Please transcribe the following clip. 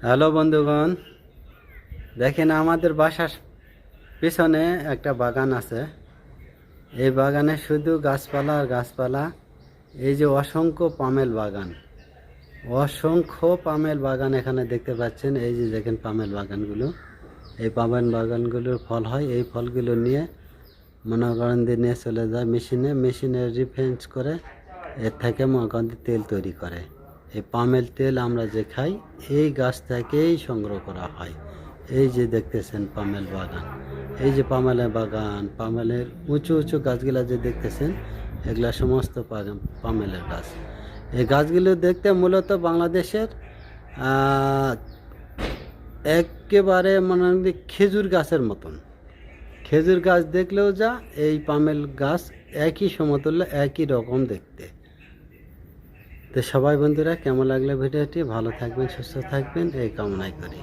Hello বন্ধুগণ, দেখেন আমাদের বাসার পিছনে একটা বাগান আছে। এই বাগানে শুধু গাছপালা আর গাছপালা। এই যে অসংখ্য পামেল বাগান, অসংখ্য পামেল বাগান এখানে দেখতে পাচ্ছেন। এই যে দেখেন পামেল বাগানগুলো, এই পামেল বাগানগুলোর ফল হয়। এই ফলগুলো নিয়ে মনে করেন দিয়ে নিয়ে চলে যায় মেশিনে রিফাইন্ড করে এর থেকে মনে করেন দিয়ে তেল তৈরি করে। এই পামেল তেল আমরা যে খাই এই গাছ থেকেই সংগ্রহ করা হয়। এই যে দেখতেছেন পামেল বাগান, এই যে পামেলের বাগান, পামেলের উঁচু উঁচু গাছগুলা যে দেখতেছেন এগুলা সমস্ত পামেলের গাছ। এই গাছগুলো দেখতে মূলত বাংলাদেশের একেবারে মনে হয় খেজুর গাছের মতন। খেজুর গাছ দেখলেও যা, এই পামেল গাছ একই সমতুল্য, একই রকম দেখতে। তো সবাই বন্ধুরা, কেমন লাগলো ভিডিওটি? ভালো থাকবেন, সুস্থ থাকবেন এই কামনাই করি।